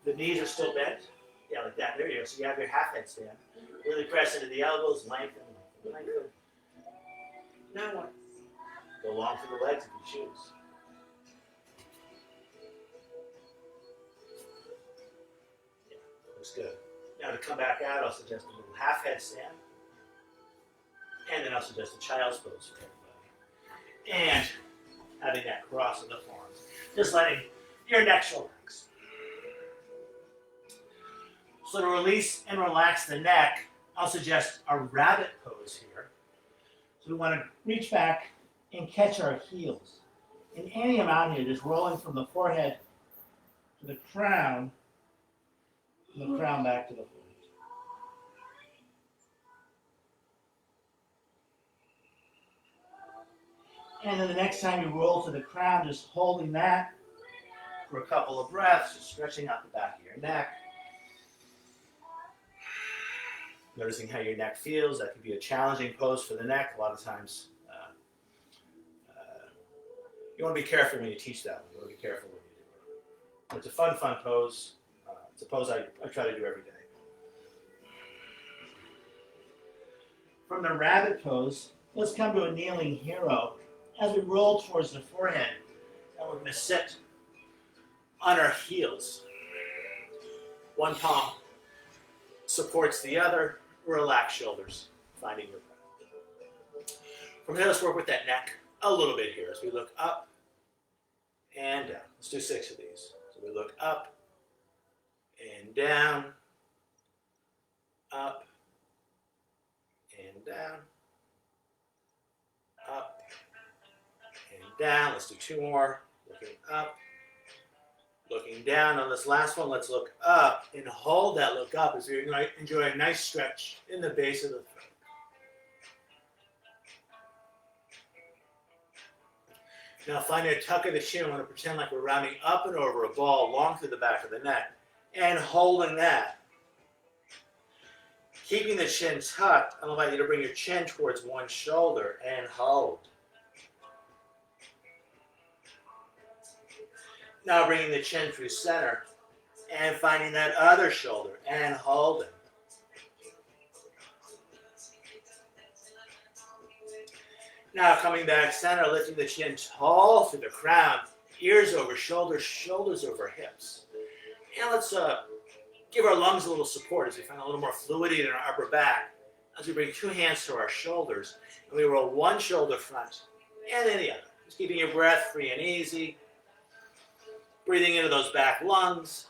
the knees are still bent. Yeah, like that. There you go. So you have your half headstand. Really press into the elbows, lengthen. Now what? Go long for the legs if you choose. Yeah, looks good. Now to come back out, I'll suggest a little half headstand. And then I'll suggest a child's pose for everybody. And having that cross in the forearms. Just letting your neck relax. So to release and relax the neck, I'll suggest a rabbit pose here. So we want to reach back and catch our heels. In any amount here, just rolling from the forehead to the crown, from the crown back to the forehead. And then the next time you roll to the crown, just holding that for a couple of breaths, just stretching out the back of your neck. Noticing how your neck feels. That could be a challenging pose for the neck. A lot of times, you want to be careful when you teach that one. You want to be careful when you do it. But it's a fun pose. It's a pose I try to do every day. From the rabbit pose, let's come to a kneeling hero. As we roll towards the forehead, and we're going to sit on our heels. One palm supports the other. Relax shoulders, finding your breath. From here, let's work with that neck a little bit here as we look up and down. Let's do 6 of these. So we look up and down, up and down, up and down. Let's do 2 more. Looking up, looking down. On this last one, let's look up and hold that look up as we enjoy a nice stretch in the base of the throat. Now finding a tuck of the chin, we want to pretend like we're rounding up and over a ball long through the back of the neck and holding that. Keeping the chin tucked, I'll invite you to bring your chin towards one shoulder and hold. Now bringing the chin through center and finding that other shoulder and holding. Now coming back center, lifting the chin tall through the crown, ears over shoulders, shoulders over hips. And let's give our lungs a little support as we find a little more fluidity in our upper back. As we bring 2 hands to our shoulders, and we roll one shoulder front and then the other. Just keeping your breath free and easy. Breathing into those back lungs.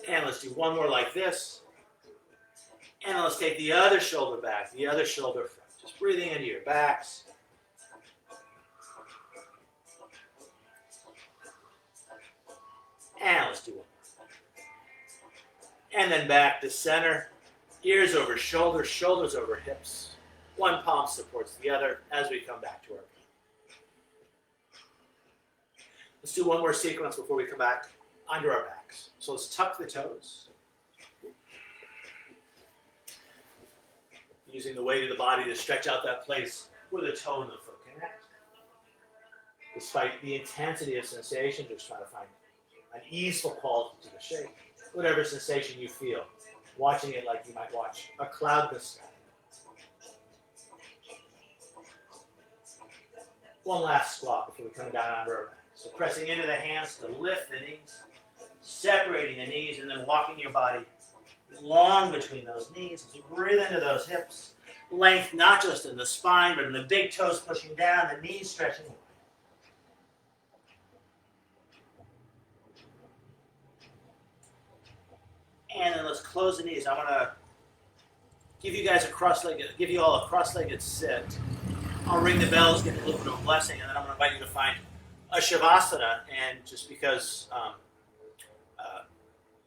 And let's do one more like this. And let's take the other shoulder back, the other shoulder front. Just breathing into your backs. And let's do one more. And then back to center. Ears over shoulders, shoulders over hips. One palm supports the other as we come back to our feet. Let's do one more sequence before we come back under our backs. So let's tuck the toes. Using the weight of the body to stretch out that place where the toe and the foot connect. Despite the intensity of sensation, just try to find an easeful quality to the shape. Whatever sensation you feel, watching it like you might watch a cloud in the sky. One last squat before we come down onto our back. So pressing into the hands to lift the knees, separating the knees, and then walking your body long between those knees as you breathe into those hips. Length not just in the spine, but in the big toes pushing down, the knees stretching wide. And then let's close the knees. I want to give you all a cross-legged sit. I'll ring the bells, give you a little bit of a blessing, and then I'm going to invite you to find a Shavasana, and just because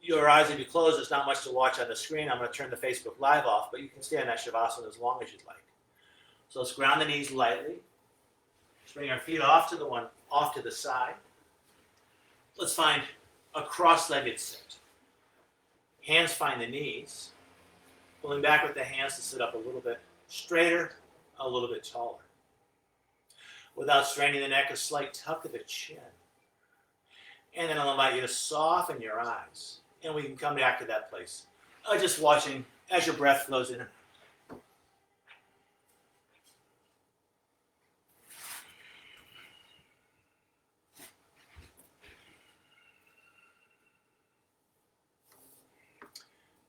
your eyes will be closed, there's not much to watch on the screen. I'm going to turn the Facebook Live off, but you can stay in that Shavasana as long as you'd like. So let's ground the knees lightly. Let's bring our feet off to the side. Let's find a cross-legged sit. Hands find the knees. Pulling back with the hands to sit up a little bit straighter, a little bit taller. Without straining the neck, a slight tuck of the chin. And then I'll invite you to soften your eyes. And we can come back to that place. Just watching as your breath flows in.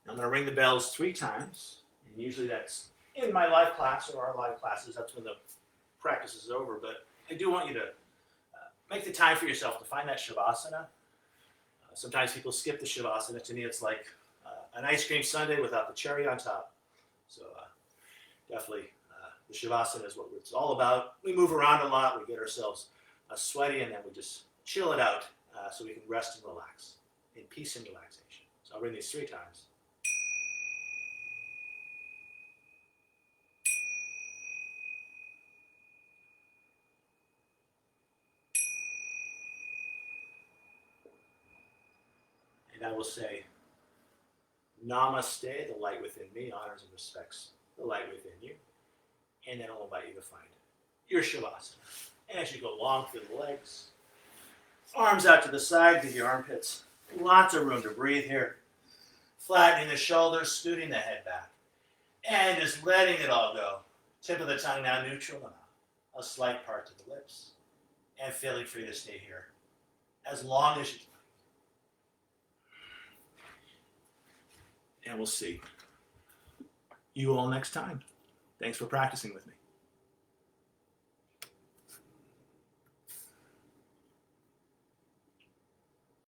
I'm going to ring the bells 3 times. And usually that's in my live class or our live classes. That's when the practice is over. But I do want you to make the time for yourself to find that Shavasana. Sometimes people skip the Shavasana. To me, it's like an ice cream sundae without the cherry on top. So definitely the Shavasana is what it's all about. We move around a lot. We get ourselves sweaty, and then we just chill it out so we can rest and relax in peace and relaxation. So I'll ring these 3 times. And I will say, Namaste, the light within me honors and respects the light within you. And then I'll invite you to find your Shavasana. And as you go long through the legs, arms out to the side, give your armpits lots of room to breathe here. Flattening the shoulders, scooting the head back. And just letting it all go. Tip of the tongue now neutral enough. A slight part to the lips. And feeling free to stay here as long as you like. And we'll see you all next time. Thanks for practicing with me.